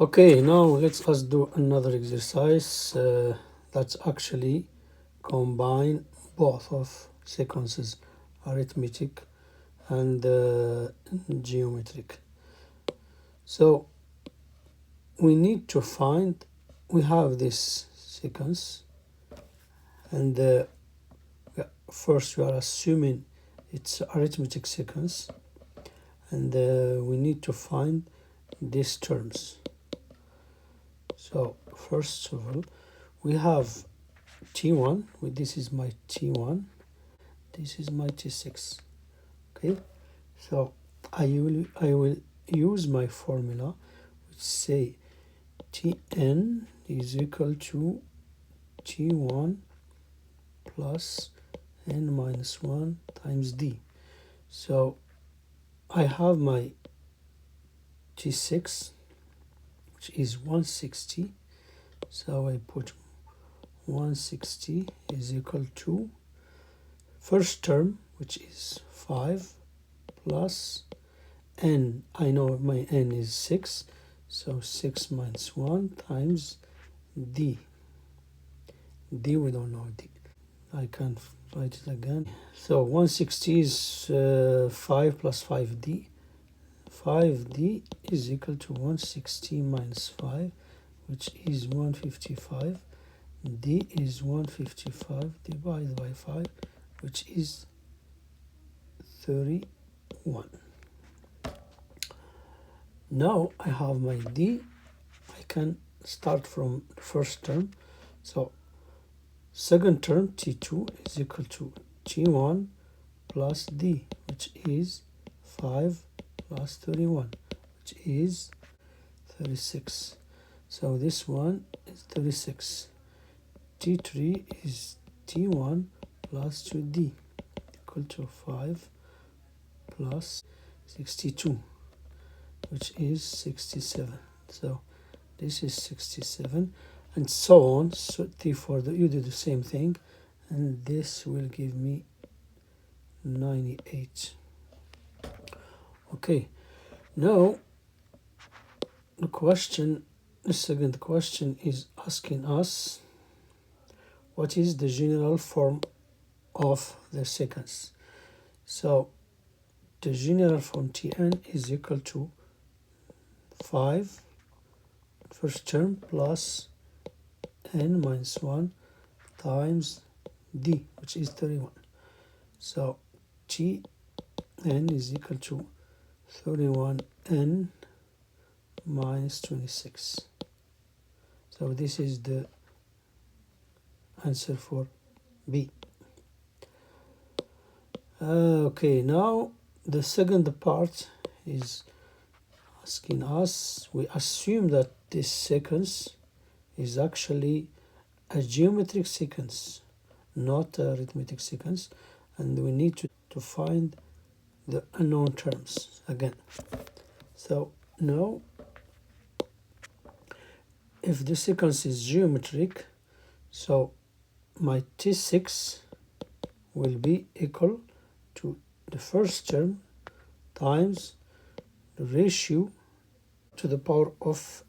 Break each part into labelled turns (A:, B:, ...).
A: Okay, now let's us do another exercise that's actually combine both of sequences, arithmetic and geometric. So we need to find, we have this sequence, and first we are assuming it's arithmetic sequence, and we need to find these terms. So first of all, we have T1, this is my T1, this is my T6. Okay, so I will use my formula, which say Tn is equal to T1 plus n minus 1 times d. So I have my T6, which is 160. So I put 160 is equal to first term, which is 5 plus n. I know my n is 6, so 6 minus 1 times d. D, we don't know d. I can't write it again. So 160 is 5 plus 5d. 5d is equal to 160 minus 5, which is 155. D is 155 divided by 5, which is 31. Now I have my D. I can start from the first term. So second term, T2 is equal to T1 plus D, which is 5 plus 31, which is 36. So this one is 36. T3 is T1 plus 2D, equal to 5 plus 62, which is 67. So this is 67, and so on. So therefore you do the same thing, and this will give me 98. Okay, now the second question is asking us what is the general form of the sequence. So the general form Tn is equal to 5 first term plus n minus 1 times d, which is 31. So Tn is equal to 31n minus 26. So this is the answer for B. Okay, now the second part is asking us, we assume that this sequence is actually a geometric sequence, not a arithmetic sequence, and we need to find the unknown terms again. So now, if the sequence is geometric, so my T6 will be equal to the first term times the ratio to the power of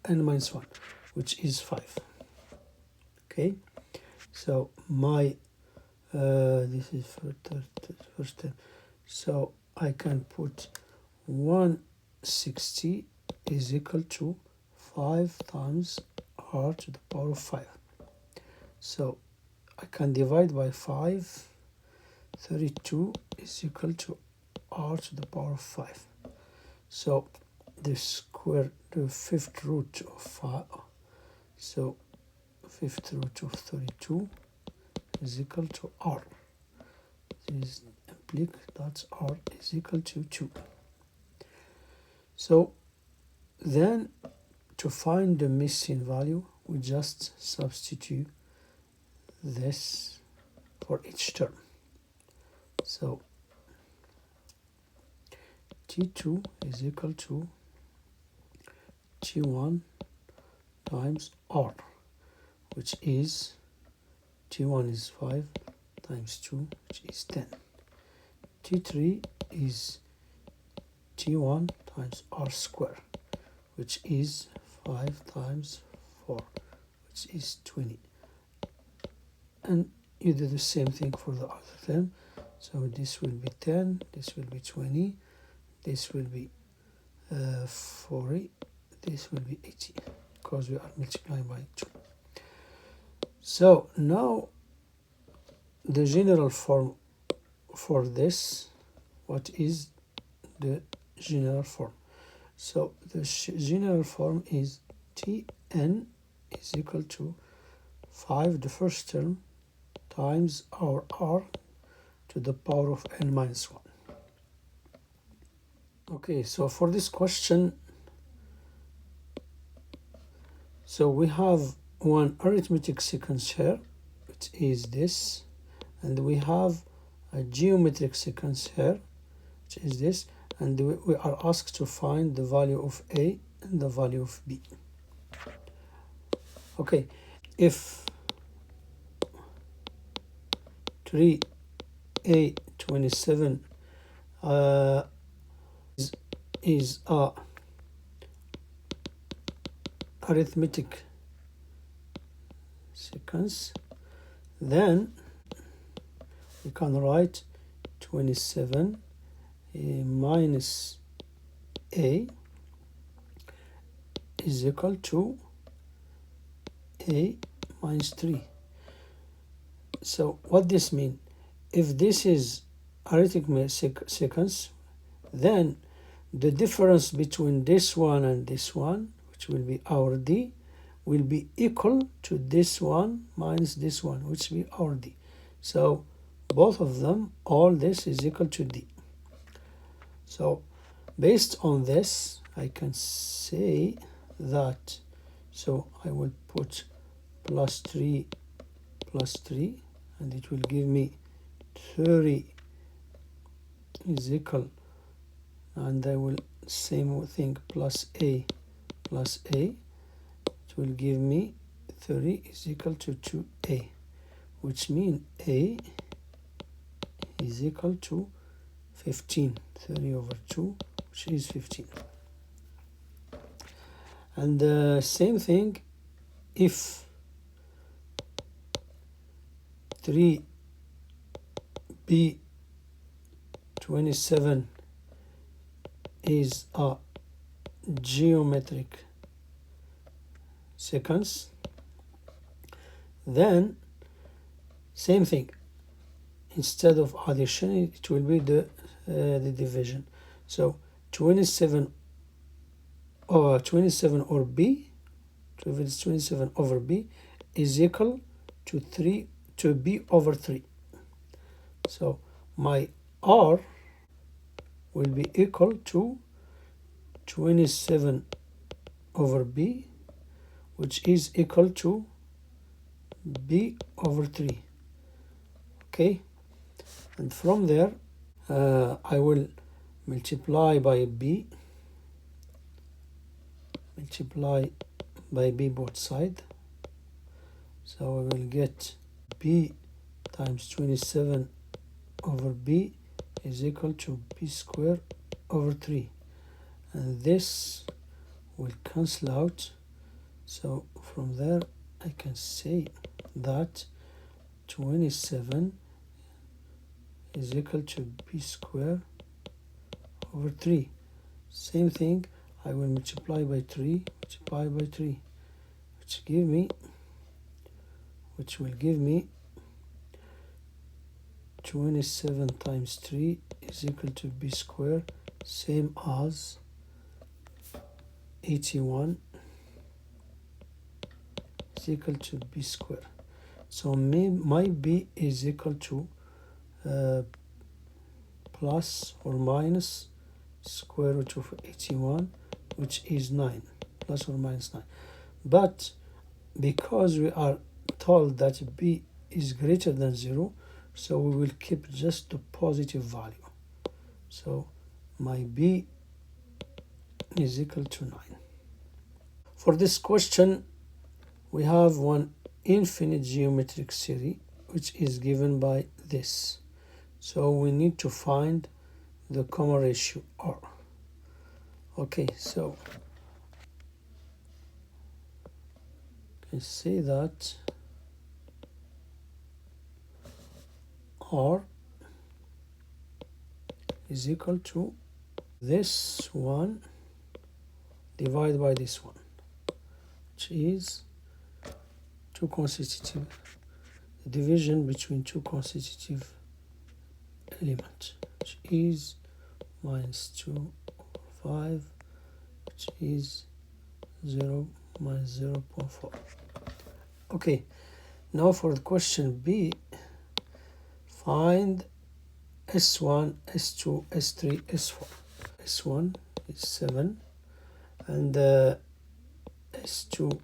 A: n minus 1, which is 5. Okay, so my this is for first term, so I can put 160 is equal to 5 times r to the power of 5. So I can divide by 5. 32 is equal to r to the power of 5. So the fifth root of 5, so fifth root of 32 is equal to r. This implies that r is equal to 2. So then, to find the missing value, we just substitute this for each term. So T2 is equal to T1 times R, which is T1 is 5 times 2, which is 10. T3 is T1 times R squared, which is 5 times 4, which is 20. And you do the same thing for the other term. So this will be 10, this will be 20, this will be 40, this will be 80, because we are multiplying by 2. So now the general form for this, what is the general form? So the general form is Tn is equal to 5, the first term, times our r to the power of n minus 1. Okay, so for this question, so we have one arithmetic sequence here, which is this, and we have a geometric sequence here, which is this, and we are asked to find the value of A and the value of B. Okay, if 3A27 is a arithmetic sequence, then we can write 27 minus A is equal to A minus 3. So what this means, if this is arithmetic sequence, then the difference between this one and this one, which will be our D, will be equal to this one minus this one, which will be our D. So both of them, all this is equal to D. So based on this, I can say that, so I will put plus 3 plus 3, and it will give me 30 is equal, and I will same thing, plus A, it will give me 30 is equal to 2A, which means A is equal to 15, 30 over 2, which is 15. And the same thing, if 3B27 is a geometric sequence, then same thing, instead of addition it will be the division. So 27 or B, 27 over B is equal to B over 3. So my R will be equal to 27 over B, which is equal to B over 3. Okay, and from there I will multiply by B, both sides. So I will get B times 27 over B is equal to B squared over 3, and this will cancel out. So from there I can say that 27 is equal to B squared over 3. Same thing, I will multiply by 3, which will give me 27 times 3 is equal to B squared, same as 81 is equal to B squared. So my B is equal to plus or minus square root of 81, which is 9, plus or minus 9. But because we are told that B is greater than 0, so we will keep just the positive value. So my B is equal to 9. For this question, we have one infinite geometric series, which is given by this. So we need to find the common ratio R. Okay, so can see that R is equal to this one divided by this one, which is two consecutive, the division between two consecutive elements, which is minus 2 over 5, which is 0 minus 0 0.4. Okay, now for the question B, find S1, S2, S3, S4. S1 is 7 and S2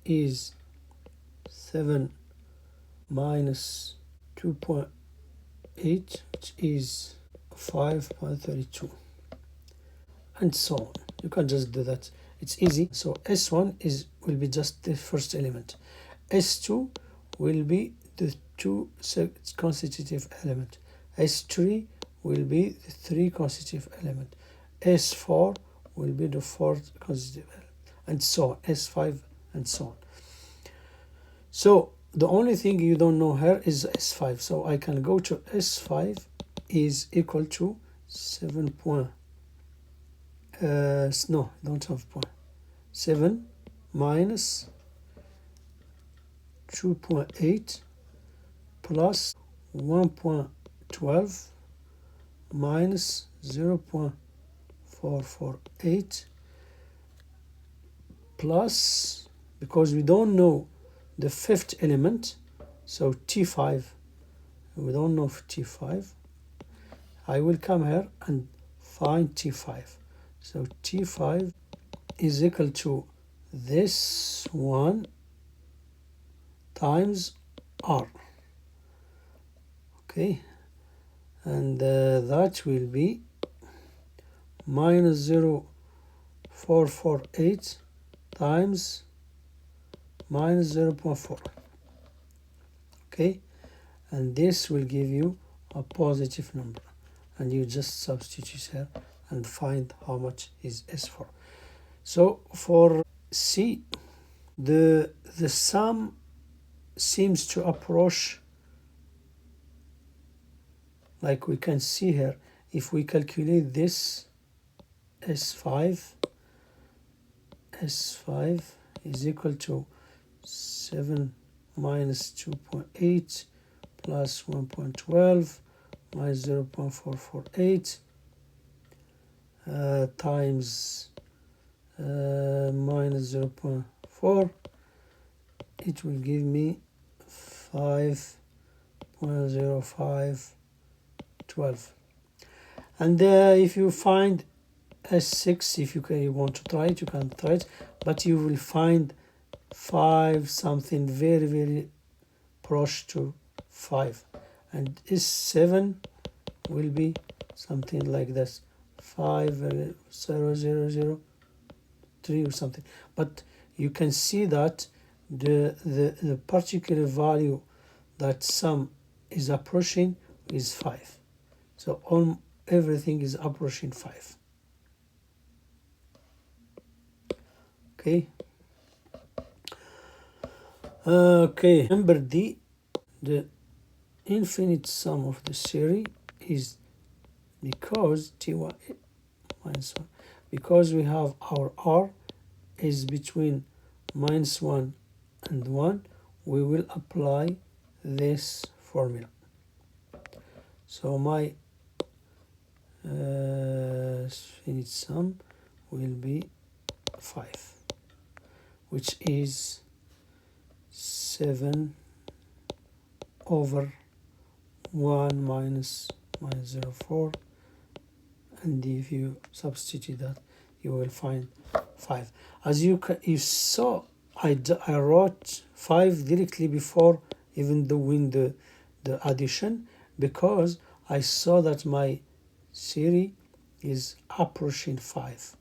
A: is 7 minus 2.8, which is 5.32, and so on. You can just do that, it's easy. So S1 will be just the first element, S2 will be the two consecutive element, S3 will be the three consecutive element, S4 will be the fourth consecutive element, and so on, S5 and so on. So the only thing you don't know here is S5, so I can go to S5 is equal to 7 point, no, don't have point, 7 minus 2.8 plus 1.12 minus 0.448 plus, because we don't know the fifth element, so T5, we don't know T5, I will come here and find T5. So T5 is equal to this one times R. Okay, and that will be minus 0.448 times minus 0.4. Okay, and this will give you a positive number, and you just substitute here and find how much is S4. So for C, the sum seems to approach, like we can see here, if we calculate this S5 is equal to 7 minus 2.8 plus 1.12 minus 0.448 times minus 0.4, it will give me 5.0512. And if you find S6, if you want to try it, you can try it, but you will find 5 something very, very close to 5, and S7 will be something like this, 5.0003 or something. But you can see that the particular value that sum is approaching is 5. So everything is approaching 5. Okay. Okay. Number D, the infinite sum of the series is, because T1 minus 1, because we have our R is between minus 1 and 1, we will apply this formula. So my infinite sum will be 5, which is 7 over 1 minus 0.4, and if you substitute that, you will find 5. As you saw, I wrote 5 directly before even doing the addition, because I saw that my series is approaching 5.